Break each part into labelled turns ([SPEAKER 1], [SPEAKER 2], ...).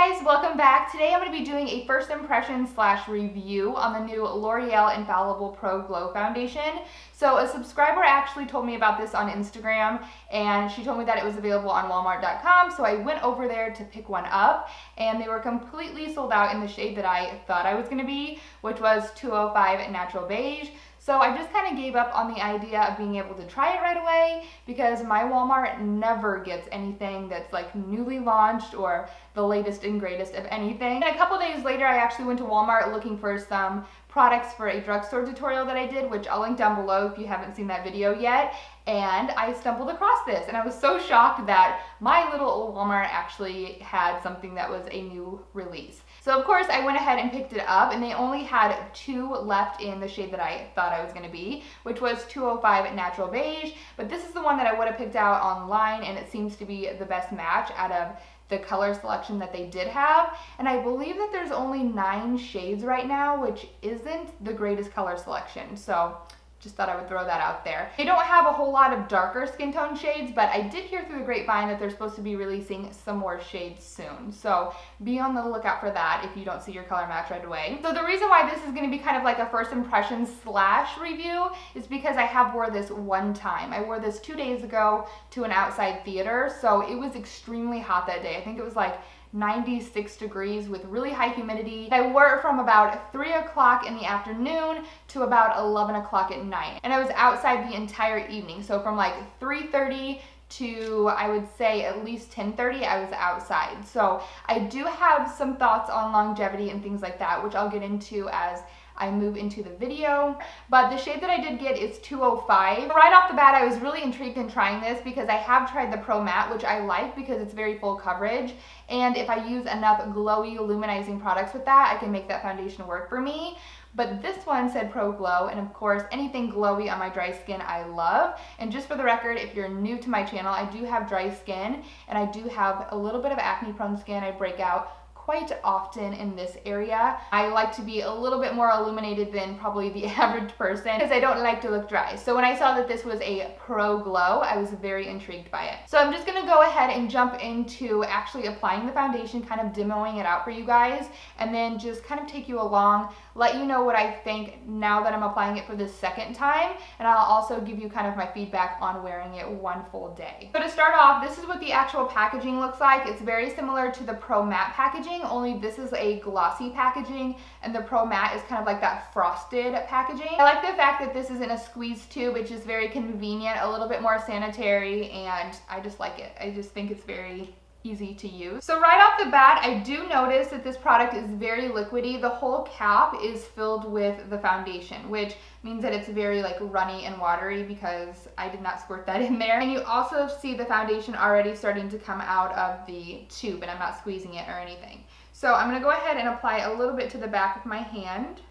[SPEAKER 1] guys, welcome back. Today I'm going to be doing a first impression / review on the new L'Oreal Infallible Pro Glow Foundation. So a subscriber actually told me about this on Instagram, and she told me that it was available on Walmart.com, so I went over there to pick one up, and they were completely sold out in the shade that I thought I was going to be, which was 205 Natural Beige. So I just kind of gave up on the idea of being able to try it right away because my Walmart never gets anything that's like newly launched or the latest and greatest of anything. And a couple days later, I actually went to Walmart looking for some products for a drugstore tutorial that I did, which I'll link down below if you haven't seen that video yet. And I stumbled across this, and I was so shocked that my little old Walmart actually had something that was a new release. So of course I went ahead and picked it up, and they only had 2 left in the shade that I thought I was going to be, which was 205 Natural Beige. But this is the one that I would have picked out online, and it seems to be the best match out of the color selection that they did have. And I believe that there's only 9 shades right now, which isn't the greatest color selection. So just thought I would throw that out there. They don't have a whole lot of darker skin tone shades, but I did hear through the grapevine that they're supposed to be releasing some more shades soon. So be on the lookout for that if you don't see your color match right away. So the reason why this is going to be kind of like a first impression / review is because I have wore this one time. I wore this 2 days ago to an outside theater, so it was extremely hot that day. I think it was like 96 degrees with really high humidity. I wore it from about 3 o'clock in the afternoon to about 11 o'clock at night. And I was outside the entire evening. So from like 3:30 to, I would say, at least 10:30, I was outside. So I do have some thoughts on longevity and things like that, which I'll get into as I move into the video. But the shade that I did get is 205. Right off the bat, I was really intrigued in trying this because I have tried the Pro Matte, which I like because it's very full coverage. And if I use enough glowy, luminizing products with that, I can make that foundation work for me. But this one said Pro Glow, and of course, anything glowy on my dry skin I love. And just for the record, if you're new to my channel, I do have dry skin, and I do have a little bit of acne-prone skin. I break out quite often in this area. I like to be a little bit more illuminated than probably the average person because I don't like to look dry. So when I saw that this was a Pro Glow, I was very intrigued by it. So I'm just gonna go ahead and jump into actually applying the foundation, kind of demoing it out for you guys, and then just kind of take you along, let you know what I think now that I'm applying it for the second time, and I'll also give you kind of my feedback on wearing it one full day. So to start off, this is what the actual packaging looks like. It's very similar to the Pro Matte packaging, only this is a glossy packaging, and the Pro Matte is kind of like that frosted packaging. I like the fact that this is in a squeeze tube, which is very convenient, a little bit more sanitary, and I just like it. I just think it's very easy to use. So right off the bat, I do notice that this product is very liquidy. The whole cap is filled with the foundation, which means that it's very like runny and watery because I did not squirt that in there. And you also see the foundation already starting to come out of the tube, and I'm not squeezing it or anything. So I'm gonna go ahead and apply a little bit to the back of my hand.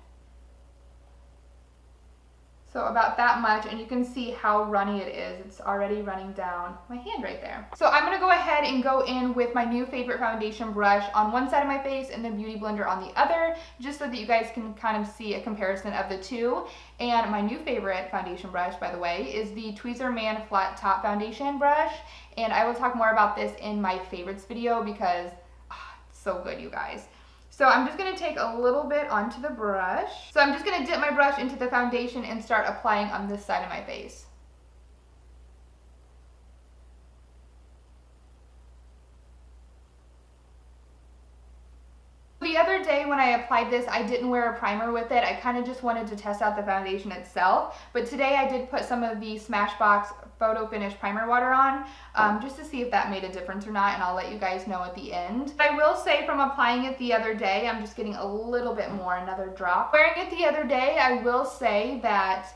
[SPEAKER 1] So about that much, and you can see how runny it is. It's already running down my hand right there. So I'm gonna go ahead and go in with my new favorite foundation brush on one side of my face and the Beauty Blender on the other, just so that you guys can kind of see a comparison of the two. And my new favorite foundation brush, by the way, is the Tweezerman Flat Top Foundation Brush. And I will talk more about this in my favorites video because it's so good, you guys. So I'm just going to take a little bit onto the brush. So I'm just going to dip my brush into the foundation and start applying on this side of my face. The other day when I applied this, I didn't wear a primer with it. I kind of just wanted to test out the foundation itself. But today I did put some of the Smashbox Photo Finish Primer Water on just to see if that made a difference or not, and I'll let you guys know at the end. But I will say from applying it the other day, I'm just getting a little bit more, another drop. Wearing it the other day, I will say that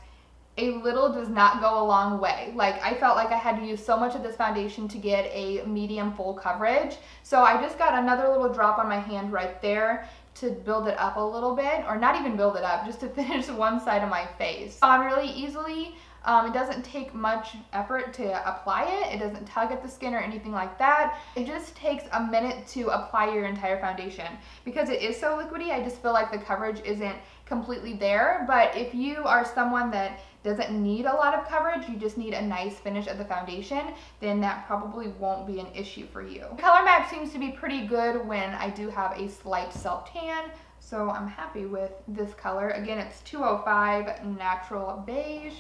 [SPEAKER 1] a little does not go a long way. Like, I felt like I had to use so much of this foundation to get a medium full coverage. So I just got another little drop on my hand right there to build it up a little bit, or not even build it up, just to finish one side of my face. On really easily. It doesn't take much effort to apply it. It doesn't tug at the skin or anything like that. It just takes a minute to apply your entire foundation. Because it is so liquidy, I just feel like the coverage isn't completely there. But if you are someone that doesn't need a lot of coverage, you just need a nice finish of the foundation, then that probably won't be an issue for you. Color match seems to be pretty good when I do have a slight self-tan, so I'm happy with this color. Again, it's 205 Natural Beige.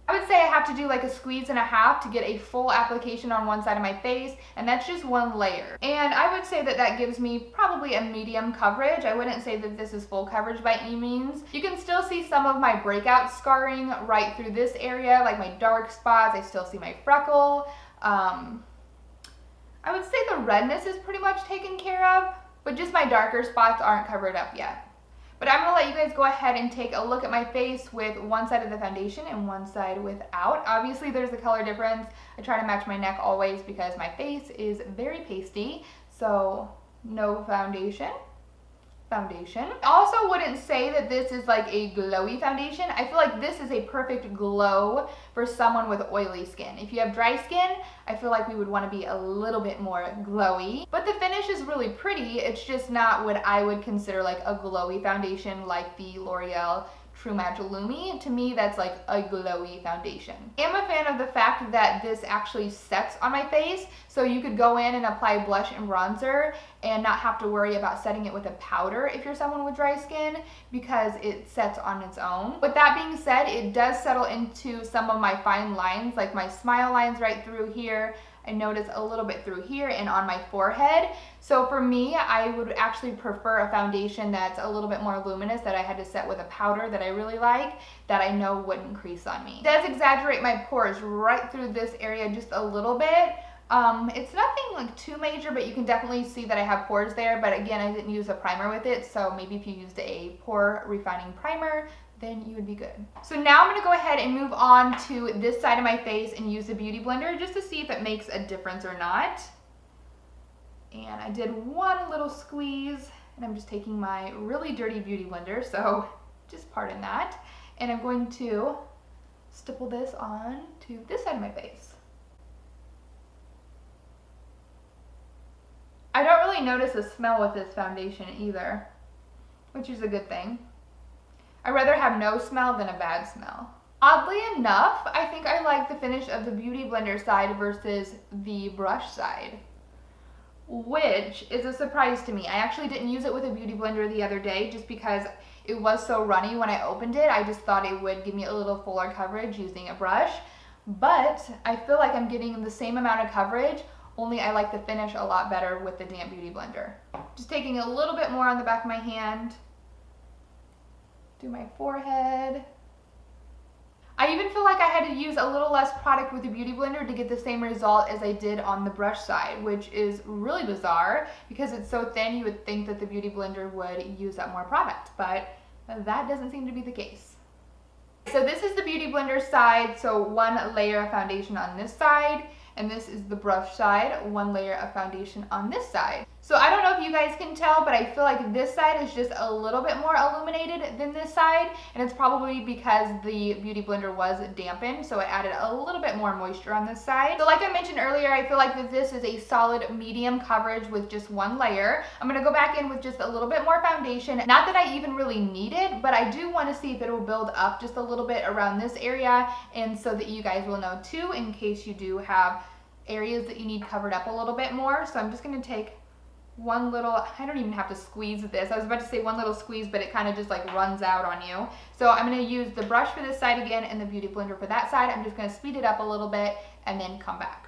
[SPEAKER 1] I would say I have to do like a squeeze and a half to get a full application on one side of my face, and that's just one layer. And I would say that that gives me probably a medium coverage. I wouldn't say that this is full coverage by any means. You can still see some of my breakout scarring right through this area, like my dark spots. I still see my freckle. I would say the redness is pretty much taken care of, but just my darker spots aren't covered up yet. But I'm gonna let you guys go ahead and take a look at my face with one side of the foundation and one side without. Obviously there's a color difference. I try to match my neck always because my face is very pasty. So no foundation. I also wouldn't say that this is like a glowy foundation. I feel like this is a perfect glow for someone with oily skin. If you have dry skin, I feel like we would want to be a little bit more glowy. But the finish is really pretty. It's just not what I would consider like a glowy foundation like the L'Oreal True Match Lumi. To me, that's like a glowy foundation. I'm a fan of the fact that this actually sets on my face, so you could go in and apply blush and bronzer and not have to worry about setting it with a powder if you're someone with dry skin, because it sets on its own. With that being said, it does settle into some of my fine lines, like my smile lines right through here. I notice a little bit through here and on my forehead. So for me, I would actually prefer a foundation that's a little bit more luminous, that I had to set with a powder that I really like, that I know wouldn't crease on me. It does exaggerate my pores right through this area just a little bit. It's nothing like too major, but you can definitely see that I have pores there. But again, I didn't use a primer with it, so maybe if you used a pore refining primer, then you would be good. So now I'm gonna go ahead and move on to this side of my face and use the Beauty Blender just to see if it makes a difference or not. And I did one little squeeze, and I'm just taking my really dirty Beauty Blender, so just pardon that. And I'm going to stipple this on to this side of my face. I don't really notice a smell with this foundation either, which is a good thing. I'd rather have no smell than a bad smell. Oddly enough, I think I like the finish of the Beauty Blender side versus the brush side, which is a surprise to me. I actually didn't use it with a Beauty Blender the other day just because it was so runny when I opened it. I just thought it would give me a little fuller coverage using a brush, but I feel like I'm getting the same amount of coverage, only I like the finish a lot better with the damp Beauty Blender. Just taking a little bit more on the back of my hand. Do my forehead. I even feel like I had to use a little less product with the Beauty Blender to get the same result as I did on the brush side, which is really bizarre because it's so thin. You would think that the Beauty Blender would use up more product, but that doesn't seem to be the case. So this is the Beauty Blender side, so one layer of foundation on this side, and this is the brush side, one layer of foundation on this side. So I don't know if you guys can tell, but I feel like this side is just a little bit more illuminated than this side, and it's probably because the Beauty Blender was dampened, so it added a little bit more moisture on this side. So like I mentioned earlier, I feel like that this is a solid medium coverage with just one layer. I'm gonna go back in with just a little bit more foundation. Not that I even really need it, but I do wanna see if it will build up just a little bit around this area, and so that you guys will know too, in case you do have areas that you need covered up a little bit more. So I'm just gonna take one little, I don't even have to squeeze this. I was about to say one little squeeze, but it kind of just like runs out on you. So I'm gonna use the brush for this side again and the Beauty Blender for that side. I'm just gonna speed it up a little bit and then come back.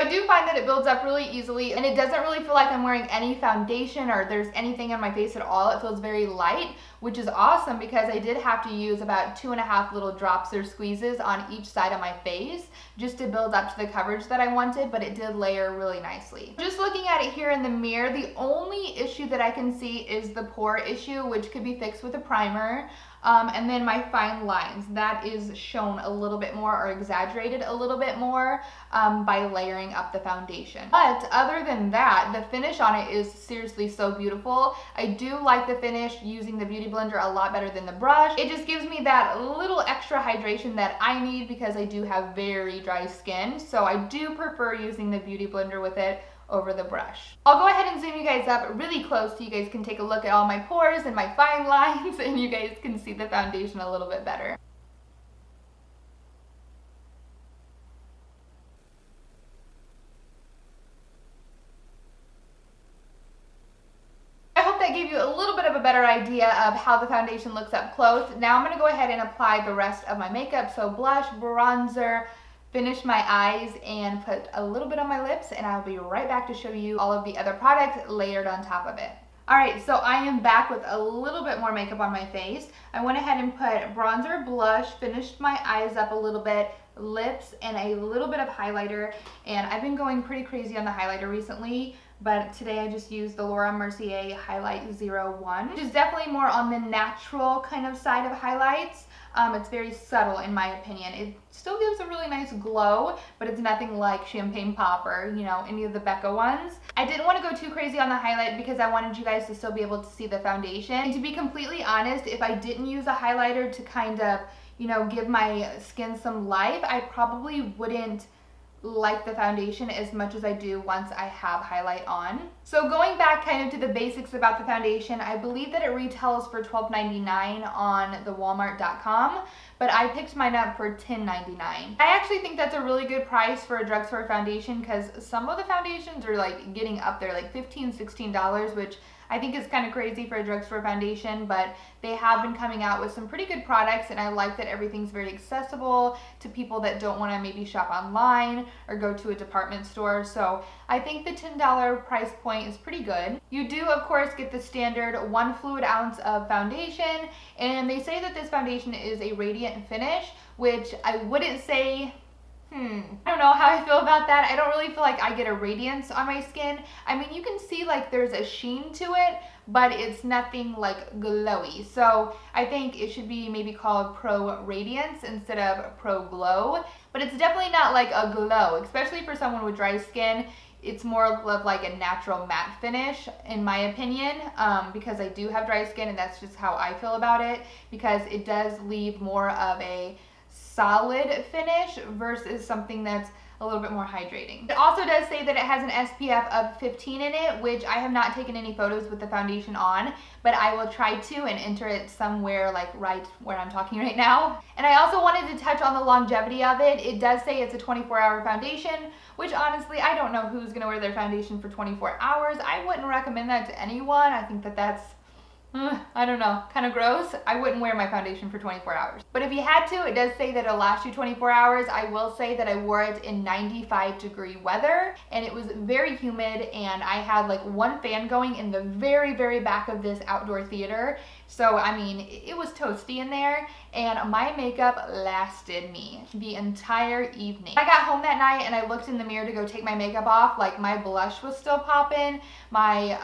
[SPEAKER 1] I do find that it builds up really easily, and it doesn't really feel like I'm wearing any foundation or there's anything on my face at all. It feels very light, which is awesome because I did have to use about 2.5 little drops or squeezes on each side of my face just to build up to the coverage that I wanted, but it did layer really nicely. Just looking at it here in the mirror, the only issue that I can see is the pore issue, which could be fixed with a primer. And then my fine lines, that is shown a little bit more or exaggerated a little bit more by layering up the foundation. But other than that, the finish on it is seriously so beautiful. I do like the finish using the Beauty Blender a lot better than the brush. It just gives me that little extra hydration that I need because I do have very dry skin. So I do prefer using the Beauty Blender with it over the brush. I'll go ahead and zoom you guys up really close so you guys can take a look at all my pores and my fine lines and you guys can see the foundation a little bit better. I hope that gave you a little bit of a better idea of how the foundation looks up close. Now I'm going to go ahead and apply the rest of my makeup. So blush, bronzer, finish my eyes, and put a little bit on my lips, and I'll be right back to show you all of the other products layered on top of it. Alright, so I am back with a little bit more makeup on my face. I went ahead and put bronzer, blush, finished my eyes up a little bit, lips, and a little bit of highlighter. And I've been going pretty crazy on the highlighter recently, but today I just used the Laura Mercier Highlight 01, which is definitely more on the natural kind of side of highlights. It's very subtle in my opinion. It still gives a really nice glow, but it's nothing like Champagne Pop or, you know, any of the Becca ones. I didn't want to go too crazy on the highlight because I wanted you guys to still be able to see the foundation. And to be completely honest, if I didn't use a highlighter to kind of, you know, give my skin some life, I probably wouldn't like the foundation as much as I do once I have highlight on. So going back kind of to the basics about the foundation, I believe that it retails for $12.99 on the Walmart.com, but I picked mine up for $10.99. I actually think that's a really good price for a drugstore foundation because some of the foundations are like getting up there, like $15, $16, which I think it's kind of crazy for a drugstore foundation, but they have been coming out with some pretty good products, and I like that everything's very accessible to people that don't want to maybe shop online or go to a department store. So I think the $10 price point is pretty good. You do, of course, get the standard 1 fluid ounce of foundation, and they say that this foundation is a radiant finish, which I wouldn't say I don't know how I feel about that. I don't really feel like I get a radiance on my skin. I mean, you can see like there's a sheen to it, but it's nothing like glowy. So I think it should be maybe called Pro Radiance instead of Pro Glow. But it's definitely not like a glow, especially for someone with dry skin. It's more of like a natural matte finish in my opinion, because I do have dry skin and that's just how I feel about it, because it does leave more of a solid finish versus something that's a little bit more hydrating. It also does say that it has an SPF of 15 in it, which I have not taken any photos with the foundation on, but I will try to and enter it somewhere like right where I'm talking right now. And I also wanted to touch on the longevity of it. It does say it's a 24-hour foundation, which honestly, I don't know who's gonna wear their foundation for 24 hours. I wouldn't recommend that to anyone. I think that that's I don't know, kind of gross. I wouldn't wear my foundation for 24 hours. But if you had to, it does say that it'll last you 24 hours. I will say that I wore it in 95-degree weather and it was very humid, and I had like one fan going in the very, very back of this outdoor theater. So, I mean, it was toasty in there, and my makeup lasted me the entire evening. I got home that night and I looked in the mirror to go take my makeup off. Like, my blush was still popping, my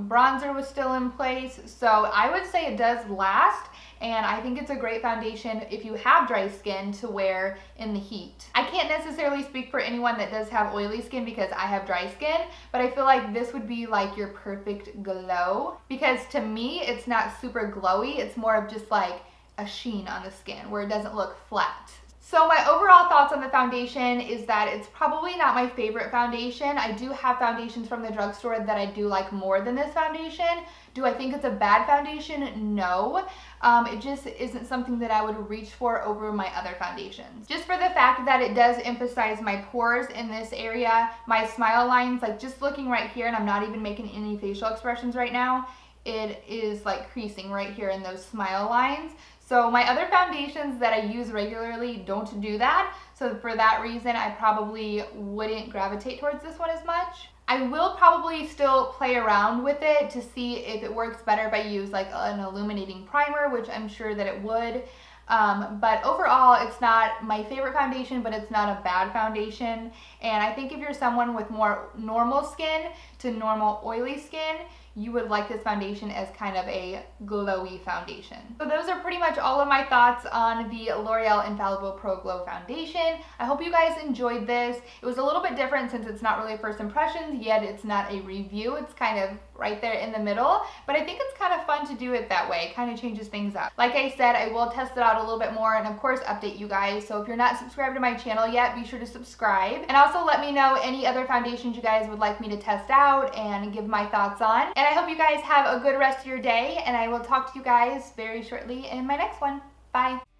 [SPEAKER 1] bronzer was still in place. So I would say it does last, and I think it's a great foundation if you have dry skin to wear in the heat. I can't necessarily speak for anyone that does have oily skin because I have dry skin, but I feel like this would be like your perfect glow, because to me it's not super glowy, it's more of just like a sheen on the skin where it doesn't look flat. So my overall thoughts on the foundation is that it's probably not my favorite foundation. I do have foundations from the drugstore that I do like more than this foundation. Do I think it's a bad foundation? No. It just isn't something that I would reach for over my other foundations. Just for the fact that it does emphasize my pores in this area, my smile lines, like just looking right here, and I'm not even making any facial expressions right now, it is like creasing right here in those smile lines. So my other foundations that I use regularly don't do that. So for that reason, I probably wouldn't gravitate towards this one as much. I will probably still play around with it to see if it works better if I use like an illuminating primer, which I'm sure that it would. But overall, it's not my favorite foundation, but it's not a bad foundation. And I think if you're someone with more normal skin to normal oily skin, you would like this foundation as kind of a glowy foundation. So those are pretty much all of my thoughts on the L'Oreal Infallible Pro Glow Foundation. I hope you guys enjoyed this. It was a little bit different since it's not really a first impressions, yet it's not a review. It's kind of right there in the middle, but I think it's kind of fun to do it that way. It kind of changes things up. Like I said, I will test it out a little bit more and of course update you guys. So if you're not subscribed to my channel yet, be sure to subscribe. And also let me know any other foundations you guys would like me to test out and give my thoughts on. And I hope you guys have a good rest of your day, and I will talk to you guys very shortly in my next one. Bye.